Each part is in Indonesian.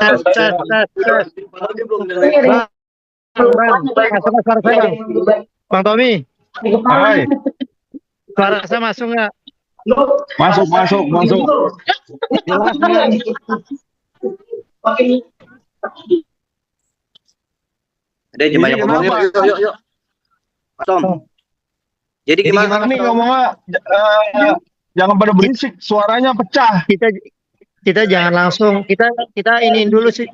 Masuk suara saya, Bang. Bang Tommy. Hai. Suara saya masuk nggak? Masuk. Jelas kan? Ada banyak ngomong, yuk. Tom. Jadi gimana nih ngomongnya? Jangan pada berisik, suaranya pecah. Kita jangan langsung, kita iniin dulu sih,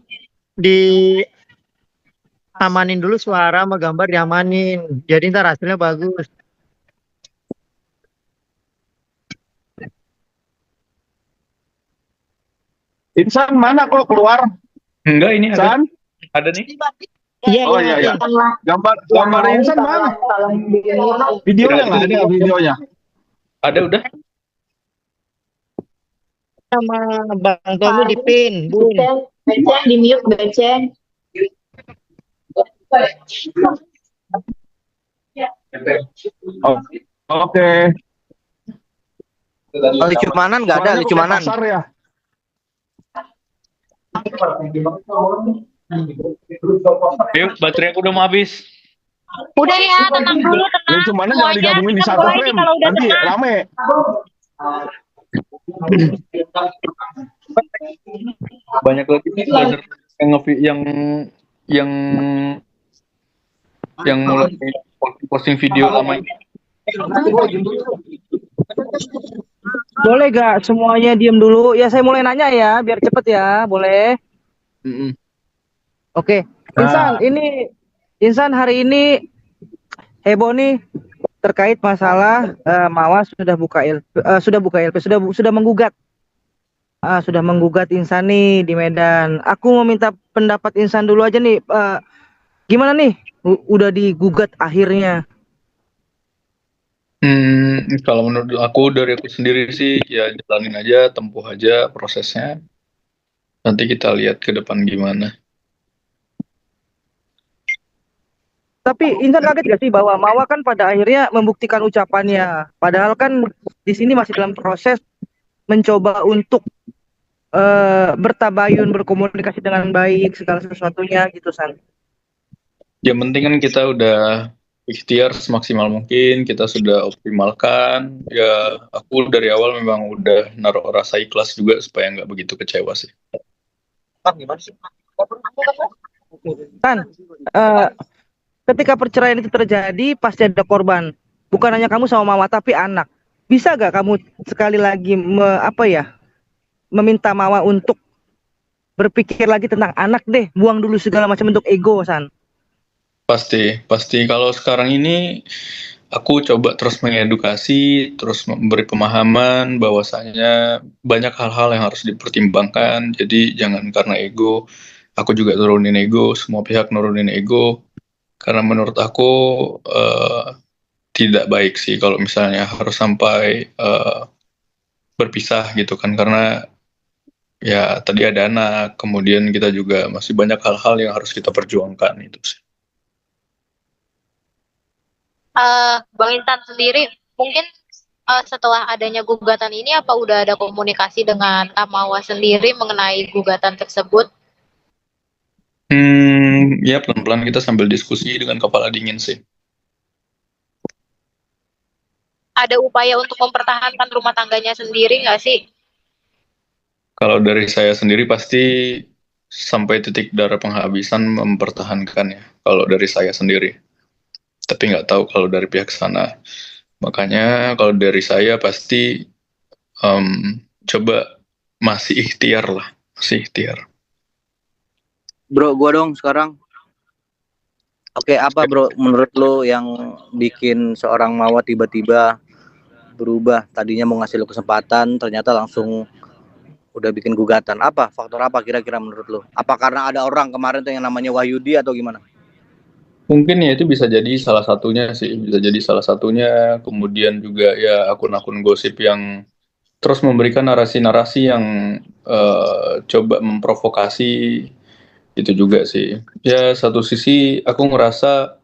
amanin dulu suara sama gambar, diamanin. Jadi ntar hasilnya bagus. Insan mana kok keluar? Enggak, ini San? ada nih. Iya. Oh iya. Gambar Insan mana? Videonya nggak ada videonya. Ada udah. Sama Bang Tommy di pin, Bun. Beceng di mute, Beceng. Oke. Lucumanan nggak ada, Lucumanan. Pasar ya. Yuk, baterai aku udah mau habis. Udah ya, tenang dulu, tenang. Lucumanan jangan digabungin di satu frame. Nanti rame. Banyak lagi yang mulai posting video lama ini. Boleh gak semuanya diem dulu? Ya saya mulai nanya ya, biar cepet ya, boleh? Oke, Insan hari ini heboh nih terkait masalah Mawa sudah buka menggugat Insan nih di Medan. Aku mau minta pendapat Insan dulu aja nih. Gimana nih? Udah digugat akhirnya? Kalau menurut aku, dari aku sendiri sih ya jalanin aja, tempuh aja prosesnya. Nanti kita lihat ke depan gimana. Tapi Insan kaget gak sih bahwa Mawa kan pada akhirnya membuktikan ucapannya. Padahal kan di sini masih dalam proses mencoba untuk bertabayun, berkomunikasi dengan baik segala sesuatunya gitu, San. Yang penting kan kita udah ikhtiar semaksimal mungkin, kita sudah optimalkan. Ya, aku dari awal memang udah naruh rasa ikhlas juga supaya nggak begitu kecewa sih. San, ketika perceraian itu terjadi pasti ada korban. Bukan hanya kamu sama Mama tapi anak. Bisa gak kamu sekali lagi meminta Mama untuk berpikir lagi tentang anak deh, buang dulu segala macam bentuk ego, San? Pasti. Kalau sekarang ini aku coba terus mengedukasi, terus memberi pemahaman bahwasanya banyak hal-hal yang harus dipertimbangkan. Jadi jangan karena ego, aku juga turunin ego, semua pihak nurunin ego. Karena menurut aku tidak baik sih kalau misalnya harus sampai berpisah gitu kan. Karena ya tadi ada anak, kemudian kita juga masih banyak hal-hal yang harus kita perjuangkan itu sih. Bang Intan sendiri mungkin setelah adanya gugatan ini apa udah ada komunikasi dengan Mawa sendiri mengenai gugatan tersebut? Ya pelan-pelan kita sambil diskusi dengan kepala dingin sih. Ada upaya untuk mempertahankan rumah tangganya sendiri nggak sih? Kalau dari saya sendiri pasti sampai titik darah penghabisan mempertahankan ya. Kalau dari saya sendiri. Tapi nggak tahu kalau dari pihak sana. Makanya kalau dari saya pasti coba masih ikhtiar lah. Masih ikhtiar. Bro, gua dong sekarang. Oke, apa bro menurut lo yang bikin seorang Mawa tiba-tiba berubah? Tadinya mau ngasih lo kesempatan, ternyata langsung udah bikin gugatan. Apa? Faktor apa kira-kira menurut lo? Apa karena ada orang kemarin tuh yang namanya Wahyudi atau gimana? Mungkin ya itu bisa jadi salah satunya sih. Bisa jadi salah satunya. Kemudian juga ya akun-akun gosip yang terus memberikan narasi-narasi yang coba memprovokasi. Itu juga sih. Ya satu sisi aku ngerasa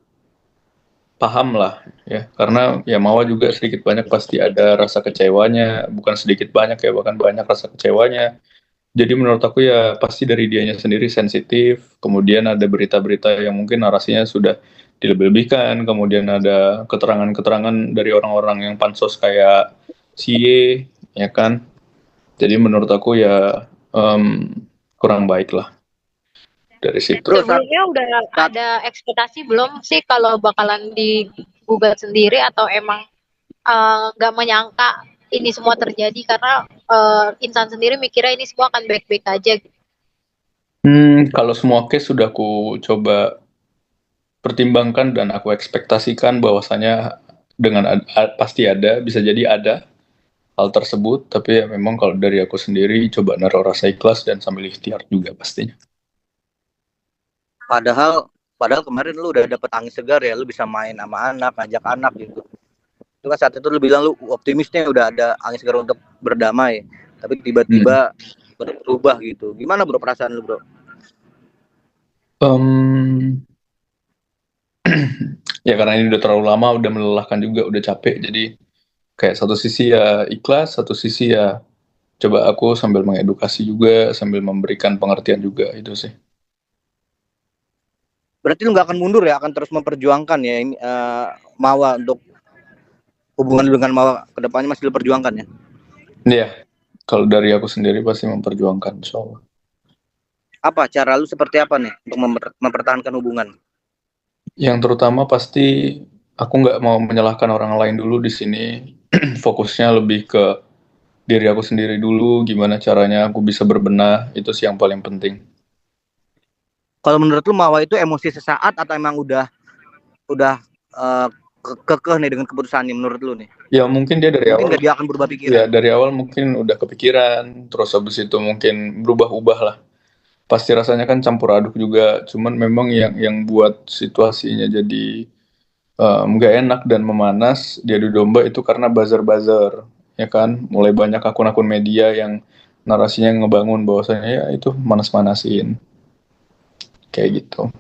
paham lah ya. Karena ya Mawa juga sedikit banyak pasti ada rasa kecewanya. Bukan sedikit banyak ya, bahkan banyak rasa kecewanya. Jadi menurut aku ya pasti dari dianya sendiri sensitif, kemudian ada berita-berita yang mungkin narasinya sudah dilebih-lebihkan, kemudian ada keterangan-keterangan dari orang-orang yang pansos kayak si Y, ya kan. Jadi menurut aku ya kurang baik lah dari situ. Sebelumnya udah ada ekspektasi belum sih kalau bakalan digugat sendiri, atau emang nggak menyangka ini semua terjadi karena Insan sendiri mikirnya ini semua akan baik-baik aja gitu. Kalau semua case sudah aku coba pertimbangkan dan aku ekspektasikan bahwasanya dengan pasti ada, bisa jadi ada hal tersebut, tapi ya memang kalau dari aku sendiri coba naruh rasa ikhlas dan sambil ikhtiar juga pastinya. Padahal kemarin lu udah dapet angin segar ya, lu bisa main sama anak, ngajak anak gitu. Itu kan saat itu lu bilang lu optimisnya udah ada angin segar untuk berdamai, tapi tiba-tiba berubah gitu. Gimana bro perasaan lu bro? Ya karena ini udah terlalu lama, udah melelahkan juga, udah capek, jadi kayak satu sisi ya ikhlas, satu sisi ya coba aku sambil mengedukasi juga, sambil memberikan pengertian juga, itu sih. Berarti lu nggak akan mundur ya, akan terus memperjuangkan ya ini Mawa, untuk hubungan lu dengan Mawa kedepannya masih lu perjuangkan ya? Iya, kalau dari aku sendiri pasti memperjuangkan, insyaallah. Apa cara lu seperti apa nih untuk mempertahankan hubungan? Yang terutama pasti aku nggak mau menyalahkan orang lain dulu di sini. Fokusnya lebih ke diri aku sendiri dulu, gimana caranya aku bisa berbenah, itu sih yang paling penting. Kalau menurut lu Mawa itu emosi sesaat atau emang udah kekeh nih dengan keputusannya menurut lu nih? Ya mungkin dia dari Mungkin awal, dia akan berubah pikiran. ya dari awal mungkin udah kepikiran, terus habis itu mungkin berubah-ubah lah. Pasti rasanya kan campur aduk juga, cuman memang yang buat situasinya jadi nggak enak dan memanas diadu domba itu karena buzzer, ya kan, mulai banyak akun-akun media yang narasinya ngebangun bahwasanya ya itu manas-manasin kayak gitu.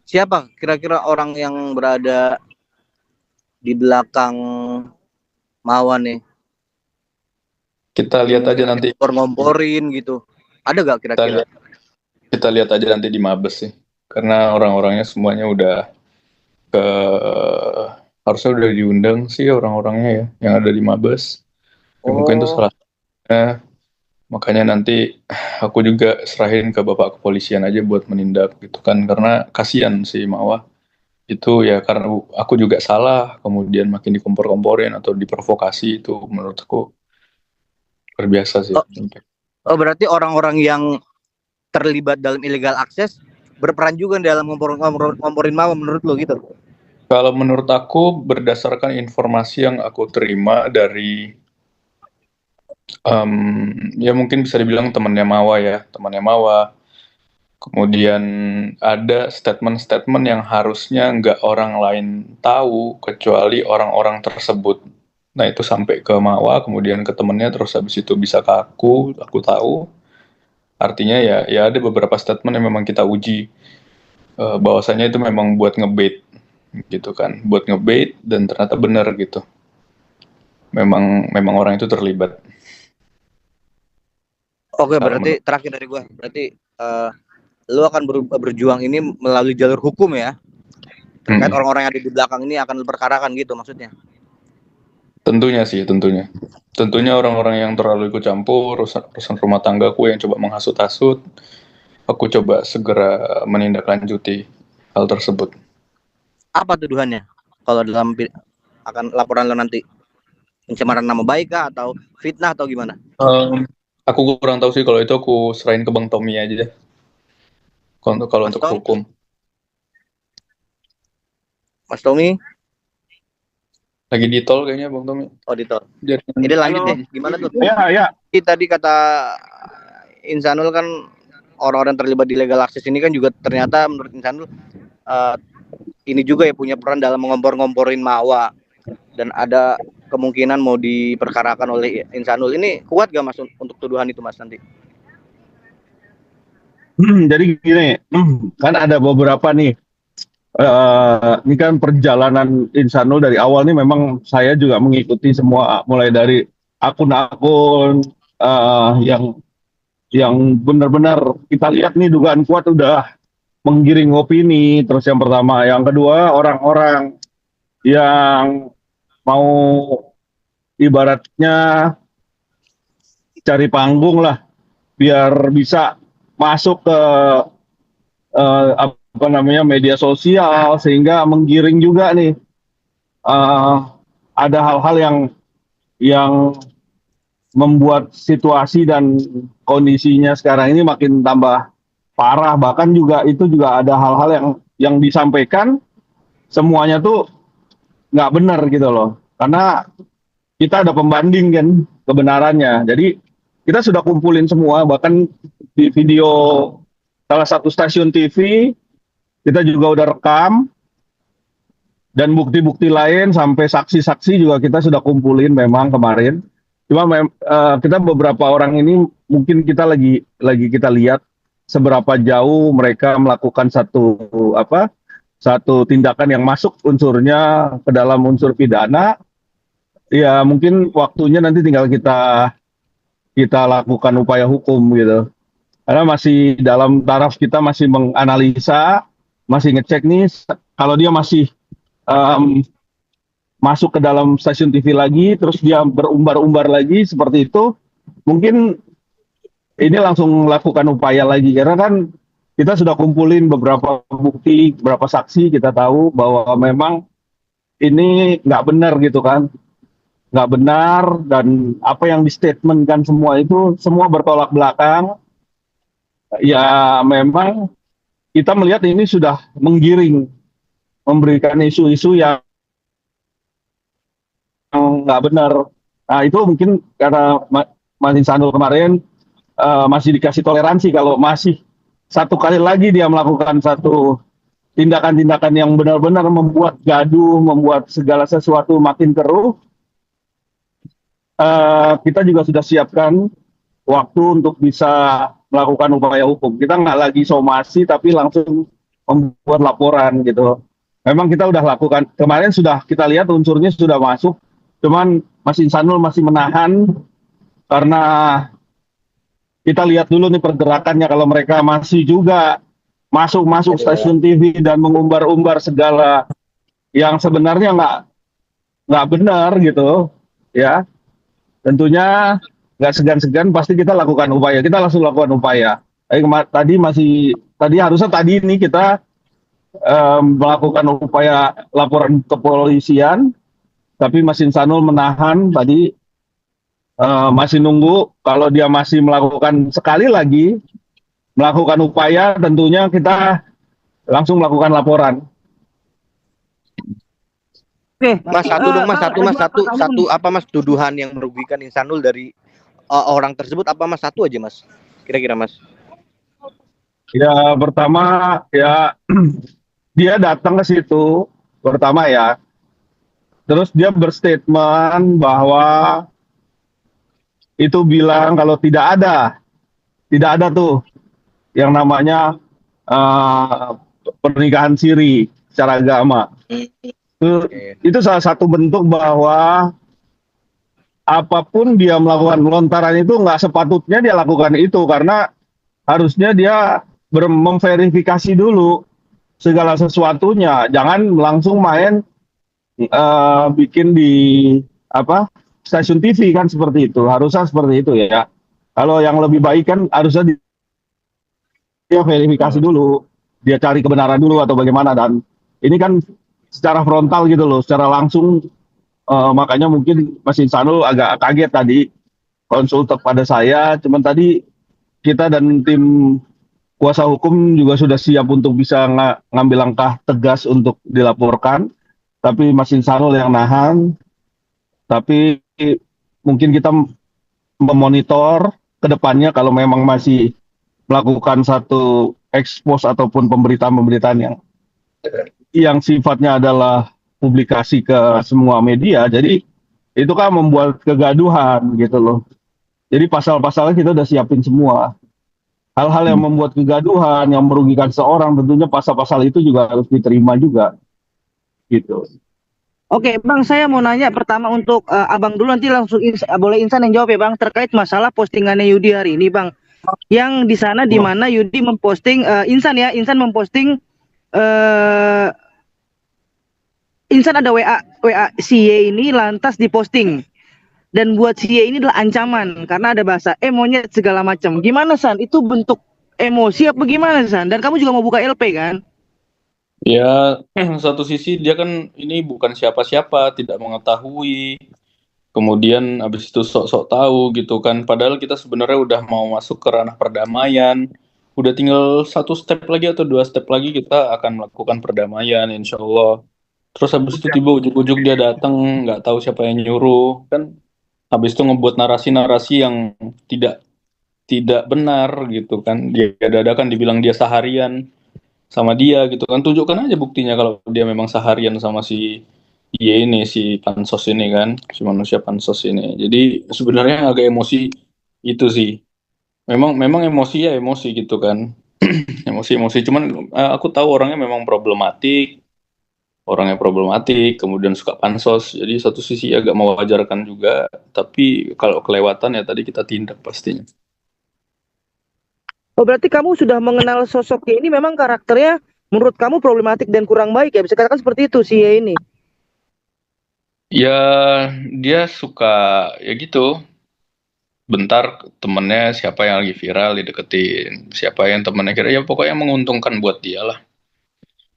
Siapa kira-kira orang yang berada di belakang Mawa nih? Kita lihat aja nanti. Ngomporin gitu. Ada gak kira-kira? Kita lihat aja nanti di Mabes sih. Karena orang-orangnya semuanya udah harusnya udah diundang sih orang-orangnya ya yang ada di Mabes. Ya, mungkin itu salah satunya. Makanya nanti aku juga serahin ke Bapak Kepolisian aja buat menindak gitu kan, karena kasihan si Mawa itu ya, karena aku juga salah kemudian makin dikompor-komporin atau diprovokasi, itu menurutku luar biasa sih. Oh berarti orang-orang yang terlibat dalam illegal access berperan juga dalam ngomporin Mawa menurut lo gitu? Kalau menurut aku berdasarkan informasi yang aku terima dari ya mungkin bisa dibilang temannya Mawa. Kemudian ada statement-statement yang harusnya nggak orang lain tahu kecuali orang-orang tersebut. Nah itu sampai ke Mawa, kemudian ke temennya, terus habis itu bisa ke aku tahu. Artinya ya ada beberapa statement yang memang kita uji bahwasanya itu memang buat ngebait gitu kan, buat ngebait, dan ternyata benar gitu. Memang orang itu terlibat. Oke, berarti terakhir dari gua, berarti lu akan berjuang ini melalui jalur hukum ya? Terkait orang-orang yang ada di belakang ini akan diperkarakan gitu maksudnya? Tentunya sih, tentunya. Tentunya orang-orang yang terlalu ikut campur urusan rumah tanggaku yang coba menghasut-hasut, aku coba segera menindaklanjuti hal tersebut. Apa tuduhannya? Kalau dalam akan laporan lo nanti, pencemaran nama baik kah atau fitnah atau gimana? Aku kurang tahu sih, kalau itu aku serahin ke Bang Tommy aja. Kalau untuk hukum. Mas Tommy? Lagi di tol kayaknya Bang Tommy. Oh di tol. Ini lanjut deh. Gimana tuh? Ya. Tadi kata Insanul kan orang-orang terlibat di legal access ini kan juga ternyata menurut Insanul ini juga ya punya peran dalam mengompor-ngomporin Mawa, dan ada kemungkinan mau diperkarakan oleh Insanul. Ini kuat gak Mas untuk tuduhan itu Mas nanti? Jadi gini, kan ada beberapa nih. Ini kan perjalanan Insanul dari awal nih, memang saya juga mengikuti semua mulai dari akun-akun yang benar-benar kita lihat nih dugaan kuat udah menggiring opini. Terus yang pertama, yang kedua orang-orang yang mau ibaratnya cari panggung lah biar bisa masuk ke apa namanya media sosial sehingga menggiring juga nih. Ada hal-hal yang membuat situasi dan kondisinya sekarang ini makin tambah parah. Bahkan juga itu juga ada hal-hal yang disampaikan semuanya tuh nggak benar gitu loh. Karena kita ada pembanding kan kebenarannya. Jadi kita sudah kumpulin semua, bahkan di video salah satu stasiun TV kita juga udah rekam, dan bukti-bukti lain sampai saksi-saksi juga kita sudah kumpulin memang kemarin. Cuma kita beberapa orang ini mungkin kita lagi kita lihat seberapa jauh mereka melakukan satu tindakan yang masuk unsurnya ke dalam unsur pidana. Ya mungkin waktunya nanti tinggal kita lakukan upaya hukum gitu. Karena masih dalam taraf kita masih menganalisa, masih ngecek nih kalau dia masih masuk ke dalam stasiun TV lagi, terus dia berumbar-umbar lagi seperti itu, mungkin ini langsung lakukan upaya lagi. Karena kan kita sudah kumpulin beberapa bukti, beberapa saksi, kita tahu bahwa memang ini nggak benar gitu kan. Nggak benar, dan apa yang di-statementkan semua itu semua bertolak belakang. Ya memang kita melihat ini sudah menggiring, memberikan isu-isu yang nggak benar. Nah itu mungkin karena Mas Insanul kemarin masih dikasih toleransi kalau masih satu kali lagi dia melakukan satu tindakan-tindakan yang benar-benar membuat gaduh, membuat segala sesuatu makin keruh. Kita juga sudah siapkan waktu untuk bisa melakukan upaya hukum. Kita nggak lagi somasi, tapi langsung membuat laporan gitu. Memang kita udah lakukan, kemarin sudah kita lihat unsurnya sudah masuk, cuman Mas Insanul masih menahan, karena kita lihat dulu nih pergerakannya. Kalau mereka masih juga masuk stasiun TV dan mengumbar-umbar segala yang sebenarnya nggak benar gitu, ya tentunya nggak segan-segan pasti kita lakukan upaya. Kita langsung lakukan upaya. Tadi harusnya tadi ini kita melakukan upaya laporan ke kepolisian, tapi Mas Insanul menahan tadi, masih nunggu. Kalau dia masih melakukan sekali lagi melakukan upaya, tentunya kita langsung melakukan laporan. Oke, Mas, satu apa Mas tuduhan yang merugikan Insanul dari orang tersebut apa Mas? Satu aja Mas, kira-kira Mas. Ya pertama ya dia datang ke situ pertama ya, terus dia berstatement bahwa itu bilang kalau tidak ada tuh yang namanya pernikahan siri secara agama. Itu salah satu bentuk bahwa apapun dia melakukan lontaran itu nggak sepatutnya dia lakukan itu, karena harusnya dia memverifikasi dulu segala sesuatunya. Jangan langsung main bikin di stasiun TV kan, seperti itu. Harusnya seperti itu ya. Kalau yang lebih baik kan harusnya dia verifikasi dulu, dia cari kebenaran dulu atau bagaimana. Dan ini kan secara frontal gitu loh, secara langsung. Makanya mungkin Mas Insanul agak kaget tadi konsul kepada saya. Cuman tadi kita dan tim kuasa hukum juga sudah siap untuk bisa ngambil langkah tegas untuk dilaporkan. Tapi Mas Insanul yang nahan. Tapi mungkin kita memonitor ke depannya kalau memang masih melakukan satu ekspos ataupun pemberitaan-pemberitaan yang sifatnya adalah publikasi ke semua media. Jadi itu kan membuat kegaduhan gitu loh. Jadi pasal-pasalnya kita udah siapin semua. Hal-hal yang membuat kegaduhan, yang merugikan seorang, tentunya pasal-pasal itu juga harus diterima juga. Gitu. Oke, Bang, saya mau nanya pertama untuk Abang dulu, nanti langsung boleh Insan yang jawab ya, Bang, terkait masalah postingannya Yudi hari ini, Bang. Yang di sana di mana Yudi memposting Insan memposting eh Insan ada WA si Y ini lantas diposting. Dan buat si Y ini adalah ancaman karena ada bahasa monyet segala macam. Gimana, San? Itu bentuk emosi apa gimana, San? Dan kamu juga mau buka LP kan? Ya, satu sisi dia kan ini bukan siapa-siapa, tidak mengetahui. Kemudian habis itu sok-sok tahu gitu kan. Padahal kita sebenarnya udah mau masuk ke ranah perdamaian. Udah tinggal satu step lagi atau dua step lagi kita akan melakukan perdamaian, insya Allah. Terus habis itu tiba ujuk-ujuk dia datang, nggak tahu siapa yang nyuruh kan. Habis itu ngebuat narasi-narasi yang tidak tidak benar gitu kan. Dia dadakan dibilang dia seharian sama dia gitu kan, tunjukkan aja buktinya kalau dia memang seharian sama si ini si pansos ini kan, si manusia pansos ini. Jadi sebenarnya agak emosi itu sih, memang memang emosi ya emosi gitu kan. Emosi-emosi, cuman aku tahu orangnya problematik, kemudian suka pansos, jadi satu sisi agak mewajarkan juga, tapi kalau kelewatan ya tadi kita tindak pastinya. Oh, berarti kamu sudah mengenal sosoknya ini, memang karakternya menurut kamu problematik dan kurang baik ya? Bisa katakan seperti itu si Y ini. Ya dia suka ya gitu, bentar temennya siapa yang lagi viral dideketin, siapa yang temennya kira ya pokoknya yang menguntungkan buat dia lah,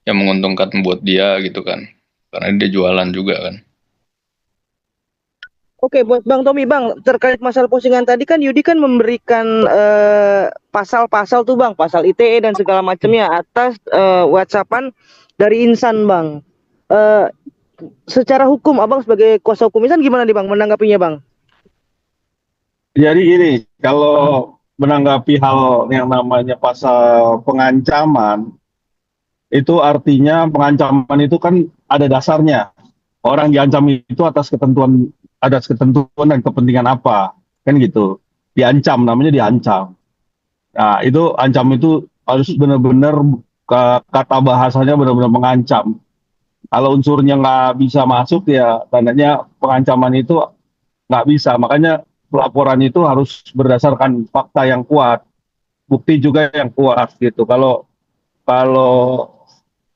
yang menguntungkan buat dia gitu kan, karena dia jualan juga kan. Oke, buat Bang Tommy, Bang, terkait masalah postingan tadi kan Yudi kan memberikan pasal-pasal tuh, Bang, pasal ITE dan segala macamnya atas WhatsAppan dari Insan, Bang. Eh, Secara hukum, Abang sebagai kuasa hukum Insan gimana nih, Bang, menanggapinya, Bang? Jadi gini, kalau menanggapi hal yang namanya pasal pengancaman, itu artinya pengancaman itu kan ada dasarnya. Orang diancam itu atas ketentuan dan kepentingan apa, kan gitu. Diancam, namanya diancam. Nah, itu ancam itu harus benar-benar kata bahasanya benar-benar mengancam. Kalau unsurnya nggak bisa masuk ya tandanya pengancaman itu nggak bisa. Makanya pelaporan itu harus berdasarkan fakta yang kuat, bukti juga yang kuat gitu. Kalau kalau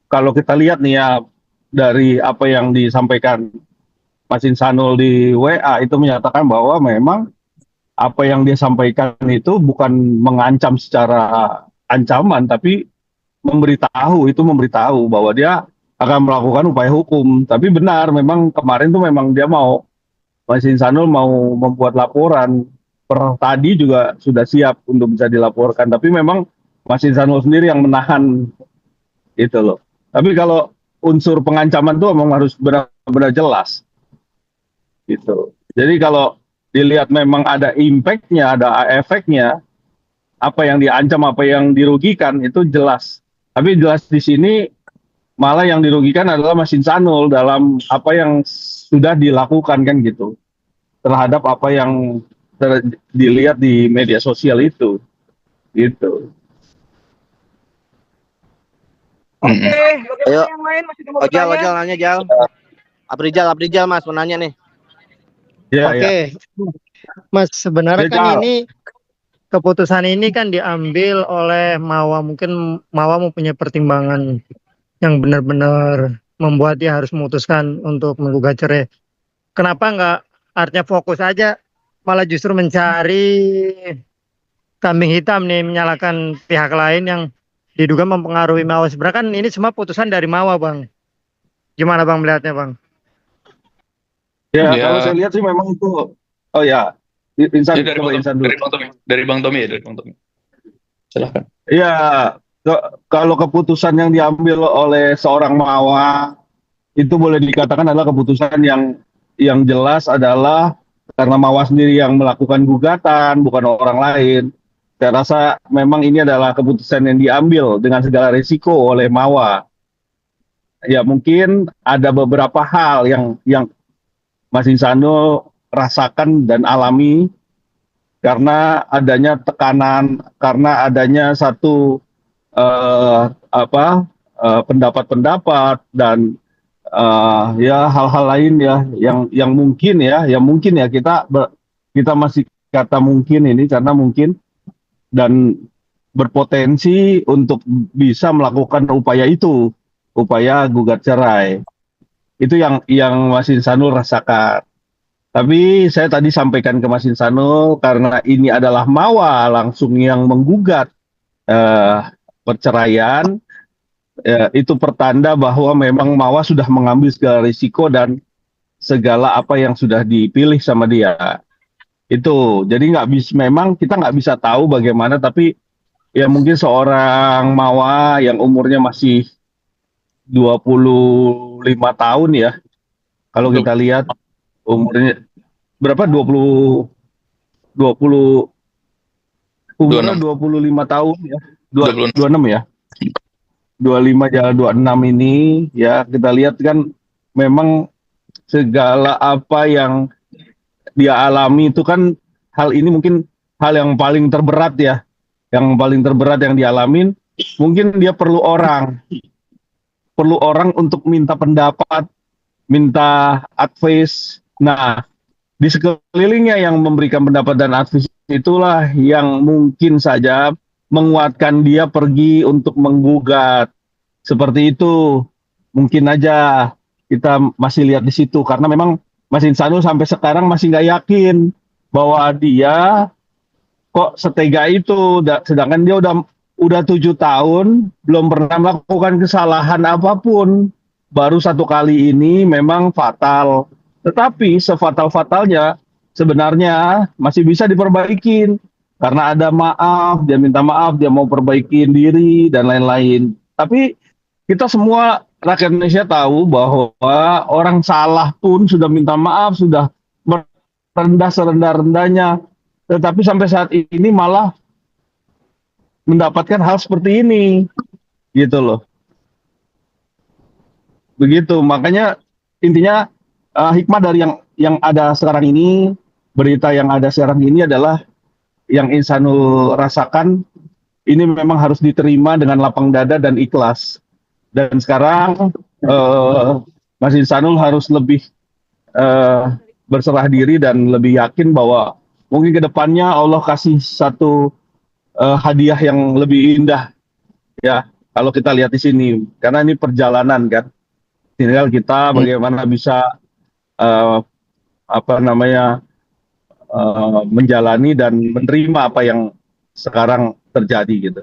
kalau kita lihat nih ya dari apa yang disampaikan Mas Insanul di WA itu menyatakan bahwa memang apa yang dia sampaikan itu bukan mengancam secara ancaman, tapi memberitahu bahwa dia akan melakukan upaya hukum. Tapi benar, memang kemarin tuh memang dia Mas Insanul mau membuat laporan. Per tadi juga sudah siap untuk bisa dilaporkan. Tapi memang Mas Insanul sendiri yang menahan itu loh. Tapi kalau unsur pengancaman tuh memang harus benar-benar jelas gitu. Jadi kalau dilihat memang ada impact-nya, ada efeknya, apa yang diancam, apa yang dirugikan itu jelas. Tapi jelas di sini malah yang dirugikan adalah Mas Insanul dalam apa yang sudah dilakukan kan gitu. Terhadap apa yang dilihat di media sosial itu gitu. Oke, Ayo, bagaimana yang lain masih ada mau bertanya? Ojal nanya Jal. Aprijal Mas mau nanya nih. Ya, Oke, ya. Mas, sebenarnya Ya, kan Jal. ini keputusan ini kan diambil oleh Mawa. Mungkin Mawa mempunyai pertimbangan yang benar-benar membuat dia harus memutuskan untuk menggugat cerai. Kenapa nggak artinya fokus aja, malah justru mencari kambing hitam nih, menyalahkan pihak lain yang diduga mempengaruhi Mawa. Sebenarnya kan ini semua putusan dari Mawa, Bang. Gimana Bang melihatnya, Bang? Ya, Ya, kalau saya lihat sih memang itu. Oh ya, Insan, ya coba Insan dulu. dari Bang Tommy silahkan. Iya, kalau keputusan yang diambil oleh seorang Mawa itu boleh dikatakan adalah keputusan yang jelas adalah karena Mawa sendiri yang melakukan gugatan, bukan orang lain. Saya rasa memang ini adalah keputusan yang diambil dengan segala risiko oleh Mawa. Ya mungkin ada beberapa hal yang Mas Insano rasakan dan alami karena adanya tekanan, karena adanya satu pendapat-pendapat dan ya hal-hal lain ya yang mungkin ya kita masih kata mungkin ini karena mungkin dan berpotensi untuk bisa melakukan upaya gugat cerai. Itu yang Mas Insanul rasakan. Tapi saya tadi sampaikan ke Mas Insanul karena ini adalah Mawa langsung yang menggugat perceraian, itu pertanda bahwa memang Mawa sudah mengambil segala risiko dan segala apa yang sudah dipilih sama dia. Itu jadi memang kita nggak bisa tahu bagaimana, tapi ya mungkin seorang Mawa yang umurnya masih 25 tahun ya, kalau kita lihat umurnya berapa, 20 umurnya 25 tahun ya, 26 ya, 25 jalan 26 ini ya, kita lihat kan memang segala apa yang dia alami itu kan, hal ini mungkin hal yang paling terberat ya, yang paling terberat yang dialamin. Mungkin dia perlu orang untuk minta pendapat, minta advice. Nah, di sekelilingnya yang memberikan pendapat dan advice itulah yang mungkin saja menguatkan dia pergi untuk menggugat. Seperti itu. Mungkin aja kita masih lihat di situ karena memang Mas Insanul sampai sekarang masih nggak yakin bahwa dia kok setega itu, sedangkan dia udah 7 tahun belum pernah melakukan kesalahan apapun. Baru satu kali ini memang fatal. Tetapi sefatal-fatalnya sebenarnya masih bisa diperbaikin karena ada maaf, dia minta maaf, dia mau perbaikin diri dan lain-lain. Tapi kita semua rakyat Indonesia tahu bahwa orang salah pun sudah minta maaf, sudah merendah serendah-rendahnya, tetapi sampai saat ini malah mendapatkan hal seperti ini, gitu loh. Begitu, makanya intinya hikmah dari yang ada sekarang ini, berita yang ada sekarang ini adalah yang Insanul rasakan ini memang harus diterima dengan lapang dada dan ikhlas. Dan sekarang Mas Insanul harus lebih berserah diri dan lebih yakin bahwa mungkin ke depannya Allah kasih satu hadiah yang lebih indah ya, kalau kita lihat di sini, karena ini perjalanan kan, tinggal kita bagaimana bisa menjalani dan menerima apa yang sekarang terjadi gitu.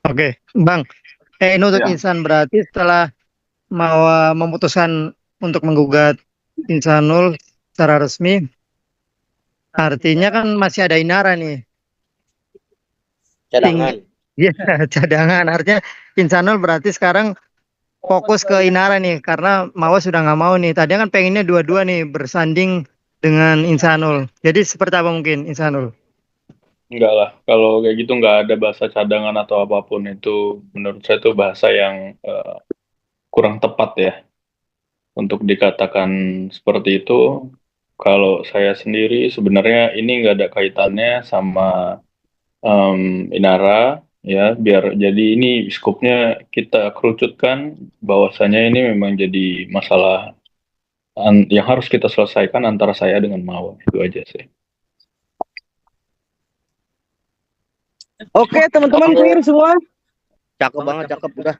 Oke, Bang. Ini untuk Ya. Insan berarti setelah mau memutuskan untuk menggugat Insanul secara resmi, artinya kan masih ada Inara nih. Cadangan. Iya, cadangan. Artinya Insanul berarti sekarang fokus ke Inara nih, karena Mawa sudah nggak mau nih. Tadinya kan pengennya dua-dua nih bersanding dengan Insanul. Jadi seperti apa mungkin Insanul? Enggak lah, kalau kayak gitu nggak ada bahasa cadangan atau apapun, itu menurut saya itu bahasa yang kurang tepat ya untuk dikatakan seperti itu. Kalau saya sendiri sebenarnya ini nggak ada kaitannya sama Inara ya, biar jadi ini skupnya kita kerucutkan bahwasanya ini memang jadi masalah yang harus kita selesaikan antara saya dengan Mawa, itu aja sih. Oke, teman-teman clear semua? Cakep banget, cakep udah.